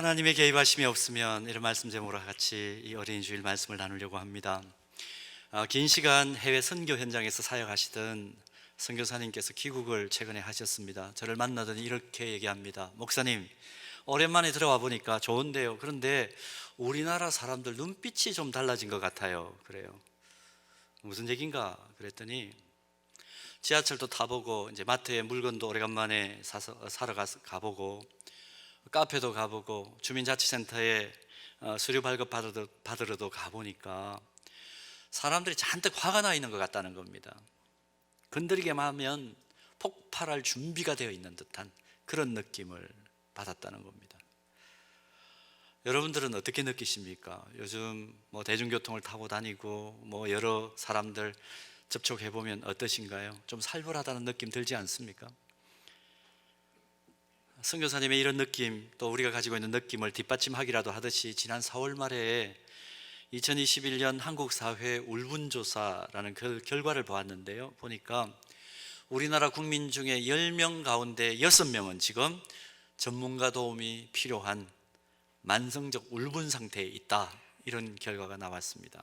하나님의 개입하심이 없으면, 이런 말씀 제목으로 같이 이 어린이 주일 말씀을 나누려고 합니다. 긴 시간 해외 선교 현장에서 사역하시던 선교사님께서 귀국을 최근에 하셨습니다. 저를 만나더니 이렇게 얘기합니다. 목사님, 오랜만에 들어와 보니까 좋은데요, 그런데 우리나라 사람들 눈빛이 좀 달라진 것 같아요. 그래요. 무슨 얘기인가 그랬더니, 지하철도 타보고 이제 마트에 물건도 오래간만에 사러 가보고, 카페도 가보고, 주민자치센터에 수료 발급 받으러도 가보니까 사람들이 잔뜩 화가 나 있는 것 같다는 겁니다. 건드리기만 하면 폭발할 준비가 되어 있는 듯한 그런 느낌을 받았다는 겁니다. 여러분들은 어떻게 느끼십니까? 요즘 대중교통을 타고 다니고 여러 사람들 접촉해보면 어떠신가요? 좀 살벌하다는 느낌 들지 않습니까? 선교사님의 이런 느낌, 또 우리가 가지고 있는 느낌을 뒷받침하기라도 하듯이 지난 4월 말에 2021년 한국사회 울분조사라는 그 결과를 보았는데요, 보니까 우리나라 국민 중에 10명 가운데 6명은 지금 전문가 도움이 필요한 만성적 울분 상태에 있다, 이런 결과가 나왔습니다.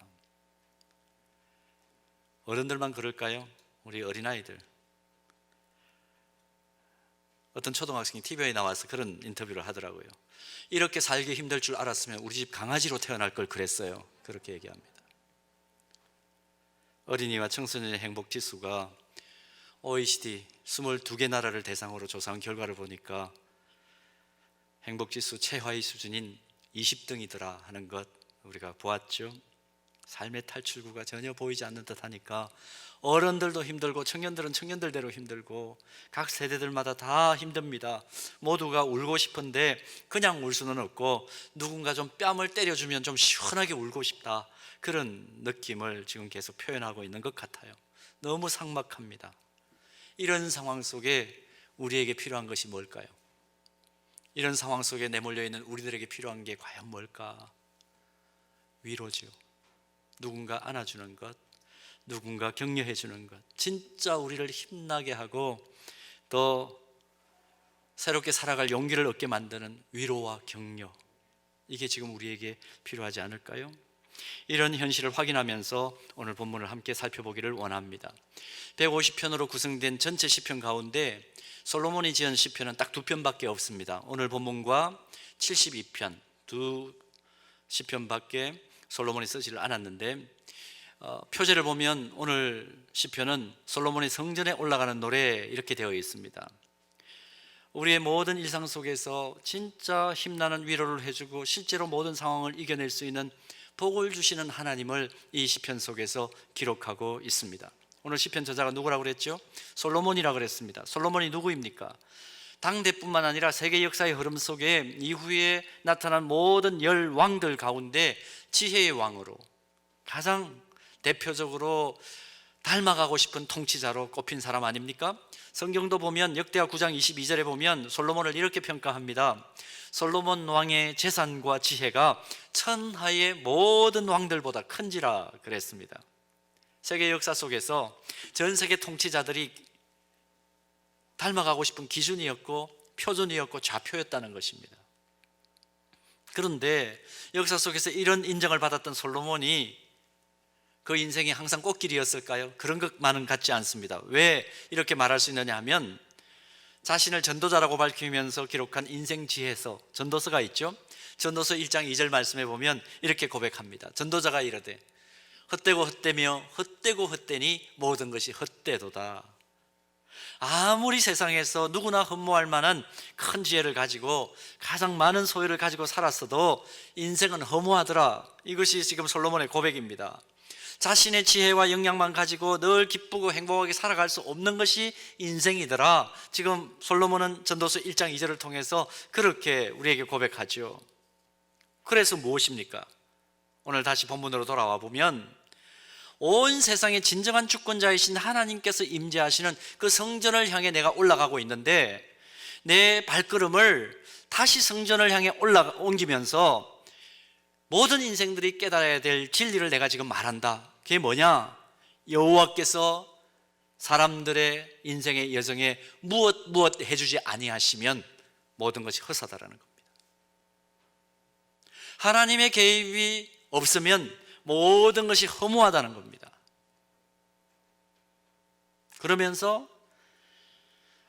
어른들만 그럴까요? 우리 어린아이들, 어떤 초등학생이 TV에 나와서 그런 인터뷰를 하더라고요. 이렇게 살기 힘들 줄 알았으면 우리 집 강아지로 태어날 걸 그랬어요, 그렇게 얘기합니다. 어린이와 청소년의 행복지수가 OECD 22개 나라를 대상으로 조사한 결과를 보니까 행복지수 최하위 수준인 20등이더라 하는 것 우리가 보았죠. 삶의 탈출구가 전혀 보이지 않는 듯 하니까 어른들도 힘들고 청년들은 청년들대로 힘들고 각 세대들마다 다 힘듭니다. 모두가 울고 싶은데 그냥 울 수는 없고 누군가 좀 뺨을 때려주면 좀 시원하게 울고 싶다, 그런 느낌을 지금 계속 표현하고 있는 것 같아요. 너무 삭막합니다. 이런 상황 속에 우리에게 필요한 것이 뭘까요? 이런 상황 속에 내몰려 있는 우리들에게 필요한 게 과연 뭘까? 위로죠. 누군가 안아주는 것, 누군가 격려해 주는 것, 진짜 우리를 힘나게 하고 또 새롭게 살아갈 용기를 얻게 만드는 위로와 격려, 이게 지금 우리에게 필요하지 않을까요? 이런 현실을 확인하면서 오늘 본문을 함께 살펴보기를 원합니다. 150편으로 구성된 전체 시편 가운데 솔로몬이 지은 시편은 딱 2편밖에 없습니다. 오늘 본문과 72편 두 시편밖에 솔로몬이 쓰지를 않았는데, 표제를 보면 오늘 시편은 솔로몬이 성전에 올라가는 노래, 이렇게 되어 있습니다. 우리의 모든 일상 속에서 진짜 힘나는 위로를 해주고 실제로 모든 상황을 이겨낼 수 있는 복을 주시는 하나님을 이 시편 속에서 기록하고 있습니다. 오늘 시편 저자가 누구라고 그랬죠? 솔로몬이라고 그랬습니다. 솔로몬이 누구입니까? 당대뿐만 아니라 세계 역사의 흐름 속에 이후에 나타난 모든 10왕들 가운데 지혜의 왕으로 가장 대표적으로 닮아가고 싶은 통치자로 꼽힌 사람 아닙니까? 성경도 보면 역대하 9장 22절에 보면 솔로몬을 이렇게 평가합니다. 솔로몬 왕의 재산과 지혜가 천하의 모든 왕들보다 큰지라 그랬습니다. 세계 역사 속에서 전 세계 통치자들이 닮아가고 싶은 기준이었고 표준이었고 좌표였다는 것입니다. 그런데 역사 속에서 이런 인정을 받았던 솔로몬이 그 인생이 항상 꽃길이었을까요? 그런 것만은 같지 않습니다. 왜 이렇게 말할 수 있느냐 하면, 자신을 전도자라고 밝히면서 기록한 인생 지혜서, 전도서가 있죠. 전도서 1장 2절 말씀에 보면 이렇게 고백합니다. 전도자가 이르되 헛되고 헛되며 헛되고 헛되니 모든 것이 헛되도다. 아무리 세상에서 누구나 흠모할 만한 큰 지혜를 가지고 가장 많은 소유를 가지고 살았어도 인생은 허무하더라. 이것이 지금 솔로몬의 고백입니다. 자신의 지혜와 역량만 가지고 늘 기쁘고 행복하게 살아갈 수 없는 것이 인생이더라. 지금 솔로몬은 전도서 1장 2절을 통해서 그렇게 우리에게 고백하죠. 그래서 무엇입니까? 오늘 다시 본문으로 돌아와 보면 온 세상의 진정한 주권자이신 하나님께서 임재하시는 그 성전을 향해 내가 올라가고 있는데, 내 발걸음을 다시 성전을 향해 옮기면서 모든 인생들이 깨달아야 될 진리를 내가 지금 말한다. 그게 뭐냐? 여호와께서 사람들의 인생의 여정에 무엇 해주지 아니하시면 모든 것이 헛하다라는 겁니다. 하나님의 개입이 없으면 모든 것이 허무하다는 겁니다. 그러면서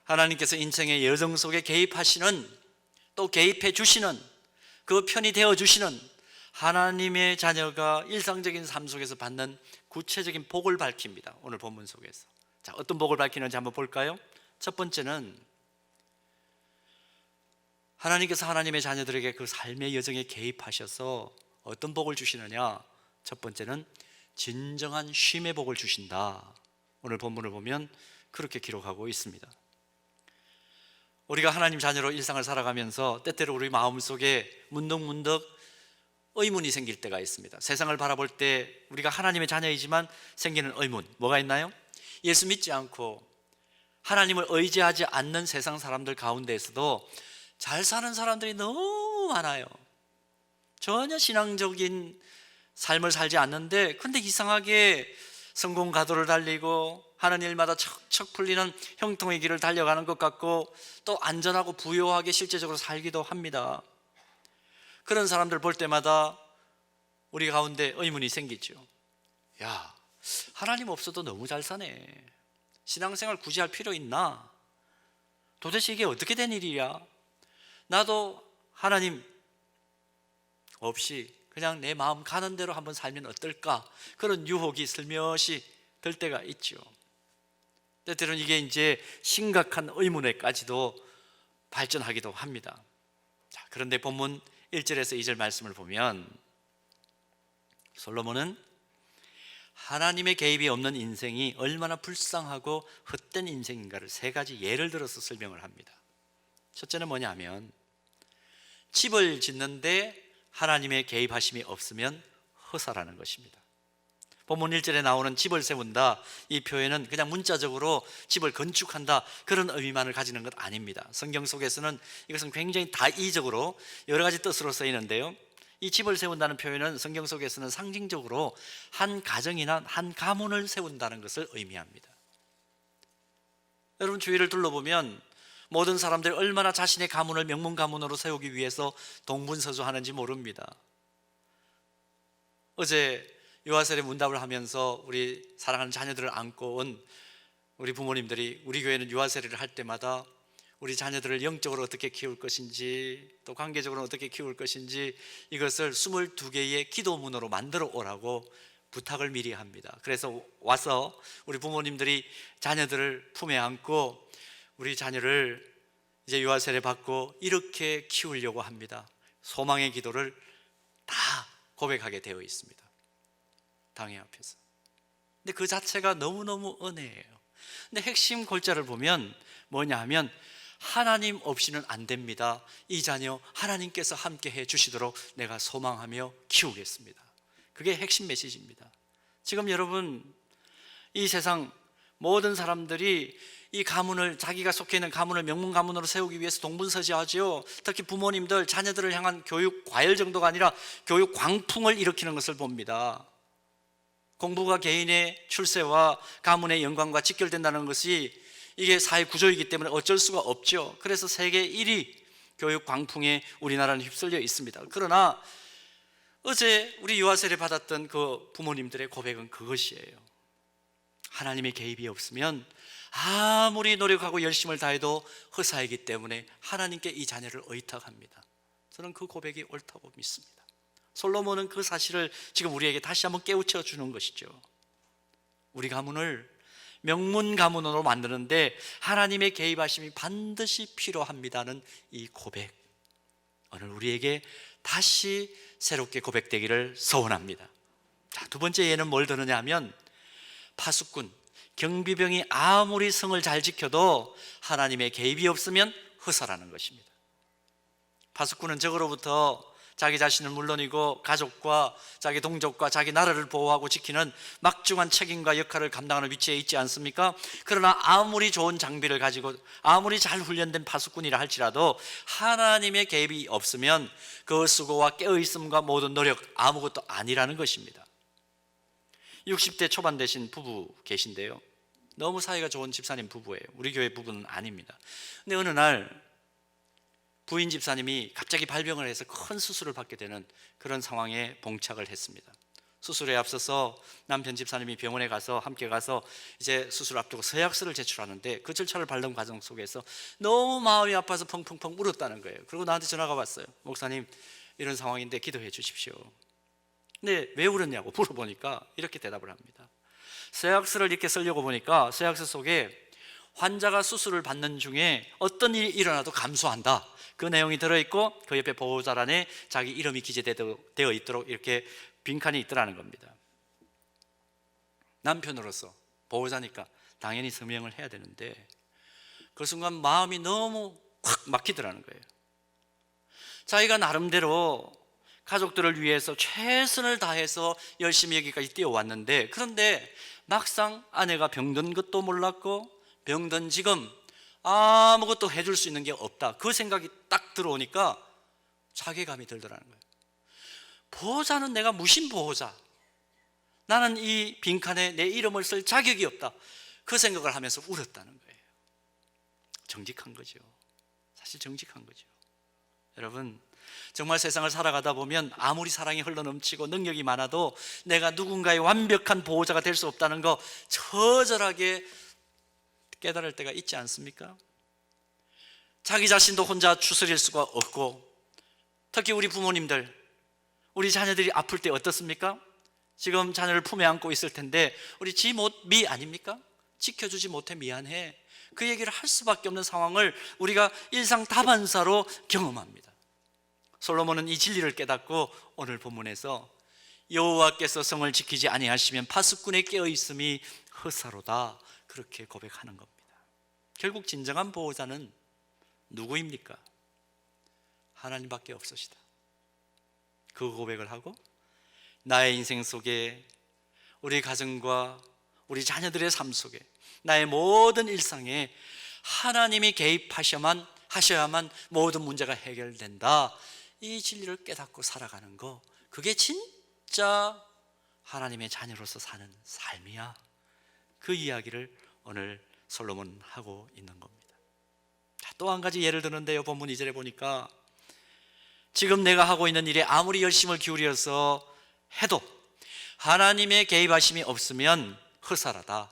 하나님께서 인생의 여정 속에 개입하시는, 또 개입해 주시는, 그 편이 되어 주시는 하나님의 자녀가 일상적인 삶 속에서 받는 구체적인 복을 밝힙니다. 오늘 본문 속에서. 자, 어떤 복을 밝히는지 한번 볼까요? 첫 번째는 하나님께서 하나님의 자녀들에게 그 삶의 여정에 개입하셔서 어떤 복을 주시느냐? 첫 번째는 진정한 쉼의 복을 주신다. 오늘 본문을 보면 그렇게 기록하고 있습니다. 우리가 하나님 자녀로 일상을 살아가면서 때때로 우리 마음속에 문득문득 의문이 생길 때가 있습니다. 세상을 바라볼 때 우리가 하나님의 자녀이지만 생기는 의문, 뭐가 있나요? 예수 믿지 않고 하나님을 의지하지 않는 세상 사람들 가운데에서도 잘 사는 사람들이 너무 많아요. 전혀 신앙적인 삶을 살지 않는데, 근데 이상하게 성공 가도를 달리고 하는 일마다 척척 풀리는 형통의 길을 달려가는 것 같고, 또 안전하고 부유하게 실제적으로 살기도 합니다. 그런 사람들 볼 때마다 우리 가운데 의문이 생기죠. 야, 하나님 없어도 너무 잘 사네. 신앙생활 굳이 할 필요 있나? 도대체 이게 어떻게 된 일이야? 나도 하나님 없이 그냥 내 마음 가는 대로 한번 살면 어떨까? 그런 유혹이 슬며시 들 때가 있죠. 때때로는 이게 이제 심각한 의문에까지도 발전하기도 합니다. 자, 그런데 본문 1절에서 2절 말씀을 보면 솔로몬은 하나님의 개입이 없는 인생이 얼마나 불쌍하고 헛된 인생인가를 세 가지 예를 들어서 설명을 합니다. 첫째는 뭐냐면, 집을 짓는데 하나님의 개입하심이 없으면 허사라는 것입니다. 본문 1절에 나오는 집을 세운다, 이 표현은 그냥 문자적으로 집을 건축한다 그런 의미만을 가지는 것 아닙니다. 성경 속에서는 이것은 굉장히 다이적으로 여러 가지 뜻으로 쓰이는데요, 이 집을 세운다는 표현은 성경 속에서는 상징적으로 한 가정이나 한 가문을 세운다는 것을 의미합니다. 여러분 주위를 둘러보면 모든 사람들이 얼마나 자신의 가문을 명문 가문으로 세우기 위해서 동분서주하는지 모릅니다. 어제 유아세례 문답을 하면서 우리 사랑하는 자녀들을 안고 온 우리 부모님들이 우리 교회는 유아세례를 할 때마다 우리 자녀들을 영적으로 어떻게 키울 것인지, 또 관계적으로 어떻게 키울 것인지, 이것을 22개의 기도문으로 만들어 오라고 부탁을 미리 합니다. 그래서 와서 우리 부모님들이 자녀들을 품에 안고 우리 자녀를 이제 유아세례 받고 이렇게 키우려고 합니다. 소망의 기도를 다 고백하게 되어 있습니다, 당회 앞에서. 근데 그 자체가 너무너무 은혜예요. 근데 핵심 골자를 보면 뭐냐 하면, 하나님 없이는 안 됩니다. 이 자녀 하나님께서 함께 해 주시도록 내가 소망하며 키우겠습니다. 그게 핵심 메시지입니다. 지금 여러분, 이 세상 모든 사람들이 이 가문을, 자기가 속해 있는 가문을 명문 가문으로 세우기 위해서 동분서주하죠. 특히 부모님들 자녀들을 향한 교육 과열 정도가 아니라 교육 광풍을 일으키는 것을 봅니다. 공부가 개인의 출세와 가문의 영광과 직결된다는 것이 이게 사회 구조이기 때문에 어쩔 수가 없죠. 그래서 세계 1위 교육 광풍에 우리나라는 휩쓸려 있습니다. 그러나 어제 우리 유아세례 받았던 그 부모님들의 고백은 그것이에요. 하나님의 개입이 없으면 아무리 노력하고 열심을 다해도 허사이기 때문에 하나님께 이 자녀를 의탁합니다. 저는 그 고백이 옳다고 믿습니다. 솔로몬은 그 사실을 지금 우리에게 다시 한번 깨우쳐 주는 것이죠. 우리 가문을 명문 가문으로 만드는데 하나님의 개입하심이 반드시 필요합니다는 이 고백, 오늘 우리에게 다시 새롭게 고백되기를 소원합니다. 자, 두 번째 예는 뭘 드느냐 하면, 파수꾼, 경비병이 아무리 성을 잘 지켜도 하나님의 개입이 없으면 허사라는 것입니다. 파수꾼은 적으로부터 자기 자신은 물론이고 가족과 자기 동족과 자기 나라를 보호하고 지키는 막중한 책임과 역할을 감당하는 위치에 있지 않습니까? 그러나 아무리 좋은 장비를 가지고 아무리 잘 훈련된 파수꾼이라 할지라도 하나님의 개입이 없으면 그 수고와 깨어있음과 모든 노력 아무것도 아니라는 것입니다. 60대 초반 되신 부부 계신데요, 너무 사이가 좋은 집사님 부부예요. 우리 교회 부부는 아닙니다. 근데 어느 날 부인 집사님이 갑자기 발병을 해서 큰 수술을 받게 되는 그런 상황에 봉착을 했습니다. 수술에 앞서서 남편 집사님이 병원에 가서 함께 가서 이제 수술 앞두고 서약서를 제출하는데 그 절차를 밟는 과정 속에서 너무 마음이 아파서 펑펑펑 울었다는 거예요. 그리고 나한테 전화가 왔어요. 목사님, 이런 상황인데 기도해 주십시오. 근데 왜 울었냐고 물어보니까 이렇게 대답을 합니다. 서약서를 이렇게 쓰려고 보니까 서약서 속에 환자가 수술을 받는 중에 어떤 일이 일어나도 감수한다, 그 내용이 들어있고 그 옆에 보호자란에 자기 이름이 기재되어 있도록 이렇게 빈칸이 있더라는 겁니다. 남편으로서 보호자니까 당연히 서명을 해야 되는데 그 순간 마음이 너무 확 막히더라는 거예요. 자기가 나름대로 가족들을 위해서 최선을 다해서 열심히 여기까지 뛰어왔는데, 그런데 막상 아내가 병든 것도 몰랐고 병든 지금 아무것도 해줄 수 있는 게 없다, 그 생각이 딱 들어오니까 자괴감이 들더라는 거예요. 보호자는 내가 무신 보호자, 나는 이 빈칸에 내 이름을 쓸 자격이 없다, 그 생각을 하면서 울었다는 거예요. 정직한 거죠. 사실 정직한 거죠. 여러분, 정말 세상을 살아가다 보면 아무리 사랑이 흘러넘치고 능력이 많아도 내가 누군가의 완벽한 보호자가 될 수 없다는 거 처절하게 깨달을 때가 있지 않습니까? 자기 자신도 혼자 추스릴 수가 없고, 특히 우리 부모님들, 우리 자녀들이 아플 때 어떻습니까? 지금 자녀를 품에 안고 있을 텐데 우리 미 아닙니까? 지켜주지 못해 미안해, 그 얘기를 할 수밖에 없는 상황을 우리가 일상다반사로 경험합니다. 솔로몬은 이 진리를 깨닫고 오늘 본문에서 여호와께서 성을 지키지 아니하시면 파수꾼의 깨어있음이 허사로다, 그렇게 고백하는 겁니다. 결국 진정한 보호자는 누구입니까? 하나님밖에 없으시다, 그 고백을 하고 나의 인생 속에, 우리 가정과 우리 자녀들의 삶 속에, 나의 모든 일상에 하나님이 하셔야만 모든 문제가 해결된다, 이 진리를 깨닫고 살아가는 거, 그게 진짜 하나님의 자녀로서 사는 삶이야, 그 이야기를 오늘 솔로몬은 하고 있는 겁니다. 또 한 가지 예를 드는데요, 본문 2절에 보니까 지금 내가 하고 있는 일에 아무리 열심을 기울여서 해도 하나님의 개입하심이 없으면 허사라다,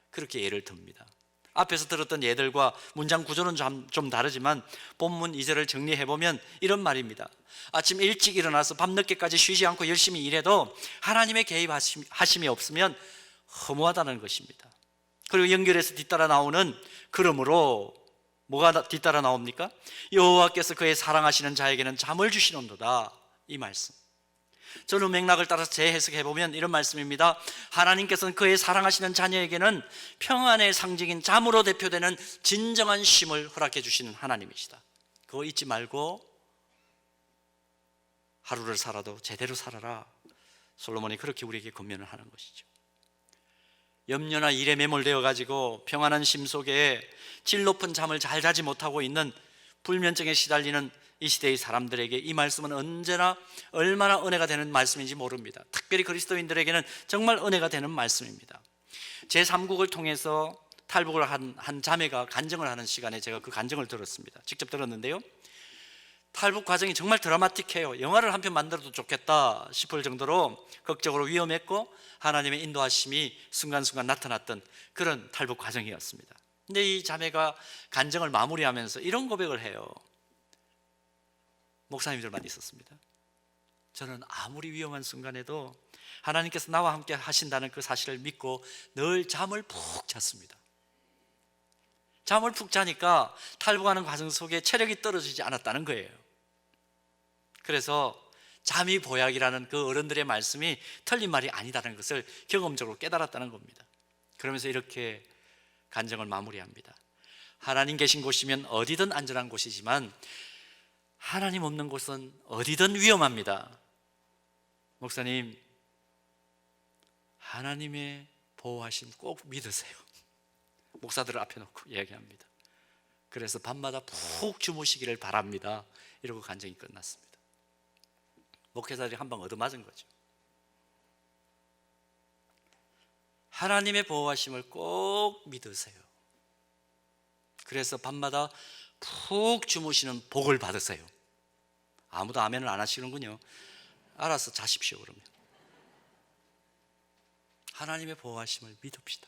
그렇게 예를 듭니다. 앞에서 들었던 예들과 문장 구조는 좀 다르지만 본문 2절을 정리해보면 이런 말입니다. 아침 일찍 일어나서 밤늦게까지 쉬지 않고 열심히 일해도 하나님의 개입하심이 없으면 허무하다는 것입니다. 그리고 연결해서 뒤따라 나오는 그러므로 뭐가 뒤따라 나옵니까? 여호와께서 그의 사랑하시는 자에게는 잠을 주시는도다, 이 말씀. 저는 맥락을 따라서 재해석해보면 이런 말씀입니다. 하나님께서는 그의 사랑하시는 자녀에게는 평안의 상징인 잠으로 대표되는 진정한 쉼을 허락해 주시는 하나님이시다, 그거 잊지 말고 하루를 살아도 제대로 살아라, 솔로몬이 그렇게 우리에게 권면을 하는 것이죠. 염려나 일에 매몰되어 가지고 평안한 쉼 속에 질 높은 잠을 잘 자지 못하고 있는, 불면증에 시달리는 이 시대의 사람들에게 이 말씀은 언제나 얼마나 은혜가 되는 말씀인지 모릅니다. 특별히 그리스도인들에게는 정말 은혜가 되는 말씀입니다. 제3국을 통해서 탈북을 한 자매가 간증을 하는 시간에 제가 그 간증을 들었습니다. 직접 들었는데요, 탈북 과정이 정말 드라마틱해요. 영화를 한 편 만들어도 좋겠다 싶을 정도로 극적으로 위험했고 하나님의 인도하심이 순간순간 나타났던 그런 탈북 과정이었습니다. 근데 이 자매가 간증을 마무리하면서 이런 고백을 해요. 목사님들만 있었습니다. 저는 아무리 위험한 순간에도 하나님께서 나와 함께 하신다는 그 사실을 믿고 늘 잠을 푹 잤습니다. 잠을 푹 자니까 탈북하는 과정 속에 체력이 떨어지지 않았다는 거예요. 그래서 잠이 보약이라는 그 어른들의 말씀이 틀린 말이 아니다는 것을 경험적으로 깨달았다는 겁니다. 그러면서 이렇게 간증을 마무리합니다. 하나님 계신 곳이면 어디든 안전한 곳이지만 하나님 없는 곳은 어디든 위험합니다. 목사님, 하나님의 보호하심 꼭 믿으세요. 목사들을 앞에 놓고 이야기합니다. 그래서 밤마다 푹 주무시기를 바랍니다, 이러고 간증이 끝났습니다. 목회자들이 한 방 얻어맞은 거죠. 하나님의 보호하심을 꼭 믿으세요. 그래서 밤마다 푹 주무시는 복을 받으세요. 아무도 아멘을 안 하시는군요. 알아서 자십시오. 그러면 하나님의 보호하심을 믿읍시다.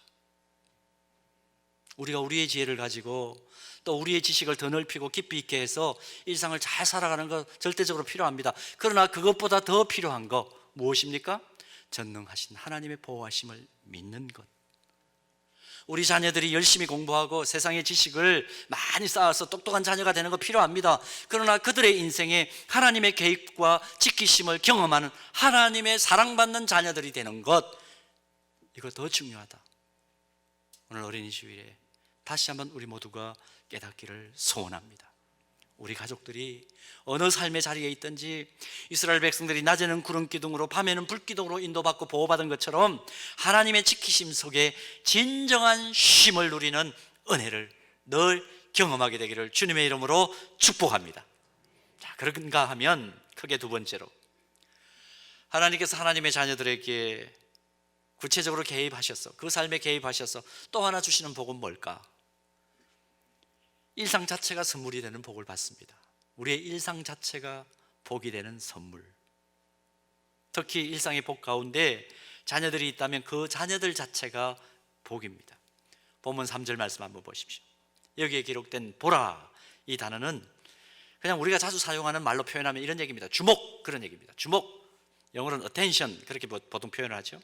우리가 우리의 지혜를 가지고 또 우리의 지식을 더 넓히고 깊이 있게 해서 일상을 잘 살아가는 것 절대적으로 필요합니다. 그러나 그것보다 더 필요한 거 무엇입니까? 전능하신 하나님의 보호하심을 믿는 것. 우리 자녀들이 열심히 공부하고 세상의 지식을 많이 쌓아서 똑똑한 자녀가 되는 거 필요합니다. 그러나 그들의 인생에 하나님의 개입과 지키심을 경험하는 하나님의 사랑받는 자녀들이 되는 것, 이거 더 중요하다. 오늘 어린이 주일에 다시 한번 우리 모두가 깨닫기를 소원합니다. 우리 가족들이 어느 삶의 자리에 있든지 이스라엘 백성들이 낮에는 구름 기둥으로 밤에는 불 기둥으로 인도받고 보호받은 것처럼 하나님의 지키심 속에 진정한 쉼을 누리는 은혜를 늘 경험하게 되기를 주님의 이름으로 축복합니다. 자, 그런가 하면 크게 두 번째로, 하나님께서 하나님의 자녀들에게 구체적으로 개입하셔서 그 삶에 개입하셔서 또 하나 주시는 복은 뭘까? 일상 자체가 선물이 되는 복을 받습니다. 우리의 일상 자체가 복이 되는 선물. 특히 일상의 복 가운데 자녀들이 있다면 그 자녀들 자체가 복입니다. 본문 3절 말씀 한번 보십시오. 여기에 기록된 보라, 이 단어는 그냥 우리가 자주 사용하는 말로 표현하면 이런 얘기입니다. 주목, 그런 얘기입니다. 주목, 영어로는 attention, 그렇게 보통 표현을 하죠.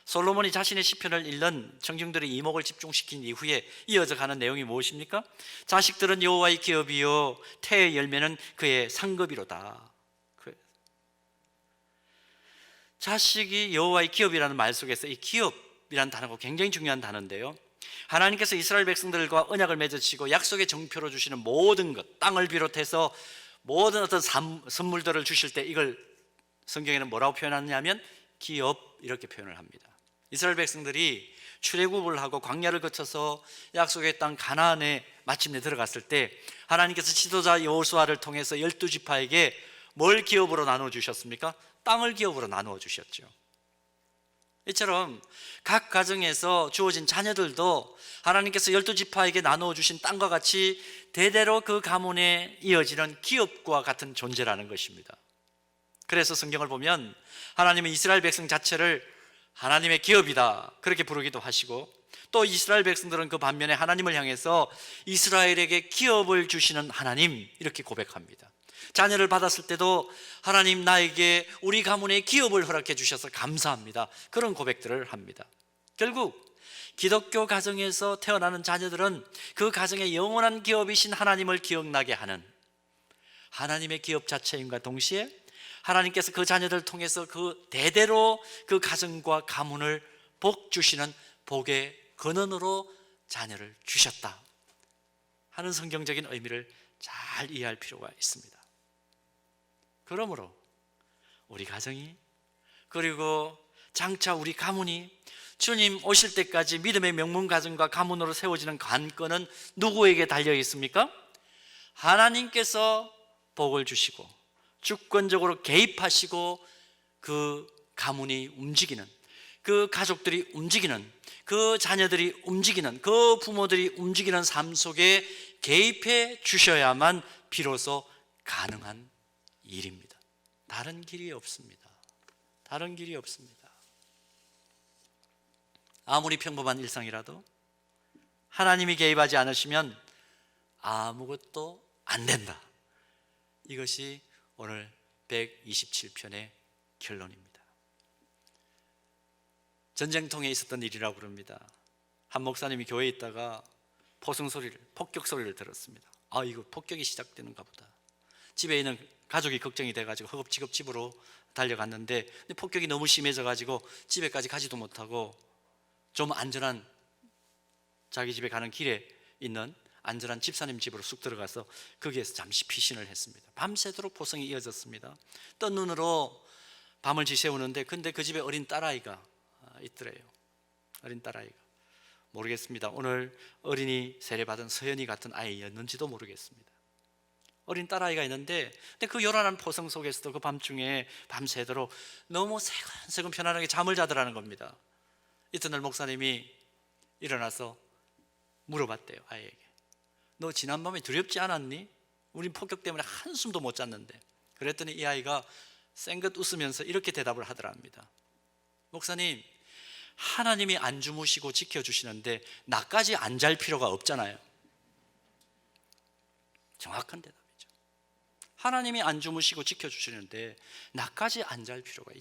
솔로몬이 자신의 시편을 읽는 청중들의 이목을 집중시킨 이후에 이어져 가는 내용이 무엇입니까? 자식들은 여호와의 기업이요 태의 열매는 그의 상급이로다. 자식이 여호와의 기업이라는 말 속에서 이 기업이라는 단어가 굉장히 중요한 단어인데요, 하나님께서 이스라엘 백성들과 언약을 맺으시고 약속의 정표로 주시는 모든 것, 땅을 비롯해서 모든 어떤 선물들을 주실 때 이걸 성경에는 뭐라고 표현하냐면 기업, 이렇게 표현을 합니다. 이스라엘 백성들이 출애굽을 하고 광야를 거쳐서 약속의 땅 가나안에 마침내 들어갔을 때 하나님께서 지도자 여호수아를 통해서 12지파에게 뭘 기업으로 나누어 주셨습니까? 땅을 기업으로 나누어 주셨죠. 이처럼 각 가정에서 주어진 자녀들도 하나님께서 12지파에게 나누어 주신 땅과 같이 대대로 그 가문에 이어지는 기업과 같은 존재라는 것입니다. 그래서 성경을 보면 하나님은 이스라엘 백성 자체를 하나님의 기업이다, 그렇게 부르기도 하시고, 또 이스라엘 백성들은 그 반면에 하나님을 향해서 이스라엘에게 기업을 주시는 하나님, 이렇게 고백합니다. 자녀를 받았을 때도 하나님, 나에게 우리 가문에 기업을 허락해 주셔서 감사합니다, 그런 고백들을 합니다. 결국 기독교 가정에서 태어나는 자녀들은 그 가정의 영원한 기업이신 하나님을 기억나게 하는 하나님의 기업 자체임과 동시에 하나님께서 그 자녀들을 통해서 그 대대로 그 가정과 가문을 복 주시는 복의 근원으로 자녀를 주셨다 하는 성경적인 의미를 잘 이해할 필요가 있습니다. 그러므로 우리 가정이, 그리고 장차 우리 가문이 주님 오실 때까지 믿음의 명문 가정과 가문으로 세워지는 관건은 누구에게 달려 있습니까? 하나님께서 복을 주시고 주권적으로 개입하시고 그 가문이 움직이는, 그 가족들이 움직이는, 그 자녀들이 움직이는, 그 부모들이 움직이는 삶 속에 개입해 주셔야만 비로소 가능한 일입니다. 다른 길이 없습니다. 다른 길이 없습니다. 아무리 평범한 일상이라도 하나님이 개입하지 않으시면 아무것도 안 된다. 이것이 오늘 127편의 결론입니다. 전쟁통에 있었던 일이라고 그럽니다. 한 목사님이 교회에 있다가 폭격 소리를 들었습니다. 아, 이거 폭격이 시작되는가 보다. 집에 있는 가족이 걱정이 돼가지고 허겁지겁 집으로 달려갔는데 폭격이 너무 심해져가지고 집에까지 가지도 못하고 좀 안전한, 자기 집에 가는 길에 있는 안전한 집사님 집으로 쑥 들어가서 거기에서 잠시 피신을 했습니다. 밤새도록 포성이 이어졌습니다. 뜬 눈으로 밤을 지새우는데, 근데 그 집에 어린 딸아이가 있더래요. 어린 딸아이가, 모르겠습니다. 오늘 어린이 세례받은 서연이 같은 아이였는지도 모르겠습니다. 어린 딸아이가 있는데, 근데 그 요란한 포성 속에서도 그 밤중에 밤새도록 너무 새근새근 편안하게 잠을 자더라는 겁니다. 이튿날 목사님이 일어나서 물어봤대요, 아이에게. 너 지난밤에 두렵지 않았니? 우린 폭격 때문에 한숨도 못 잤는데. 그랬더니 이 아이가 쌩긋 웃으면서 이렇게 대답을 하더랍니다. 목사님, 하나님이 안 주무시고 지켜주시는데 나까지 안 잘 필요가 없잖아요. 정확한 대답이죠. 하나님이 안 주무시고 지켜주시는데 나까지 안 잘 필요가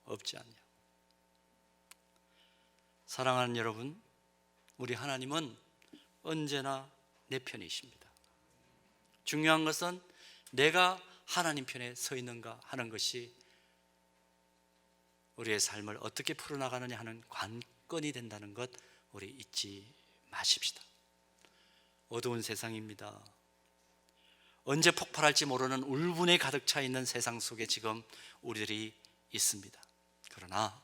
없지 않냐. 사랑하는 여러분, 우리 하나님은 언제나 내 편이십니다. 중요한 것은 내가 하나님 편에 서 있는가 하는 것이 우리의 삶을 어떻게 풀어나가느냐 하는 관건이 된다는 것 우리 잊지 마십시다. 어두운 세상입니다. 언제 폭발할지 모르는 울분에 가득 차 있는 세상 속에 지금 우리들이 있습니다. 그러나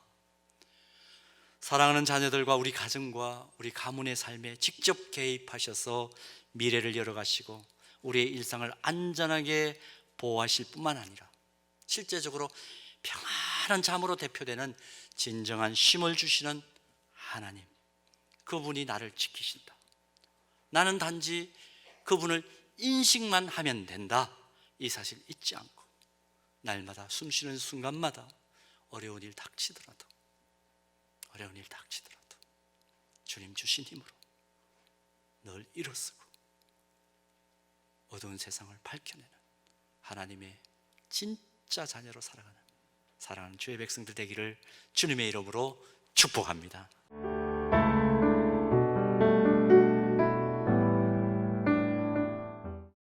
사랑하는 자녀들과 우리 가정과 우리 가문의 삶에 직접 개입하셔서 미래를 열어가시고 우리의 일상을 안전하게 보호하실 뿐만 아니라 실제적으로 평안한 잠으로 대표되는 진정한 쉼을 주시는 하나님, 그분이 나를 지키신다. 나는 단지 그분을 인식만 하면 된다. 이 사실 잊지 않고 날마다 숨쉬는 순간마다 어려운 일 닥치더라도 주님 주신 힘으로 늘 일어서고 어두운 세상을 밝혀내는 하나님의 진짜 자녀로 살아가는 사랑하는 주의 백성들 되기를 주님의 이름으로 축복합니다.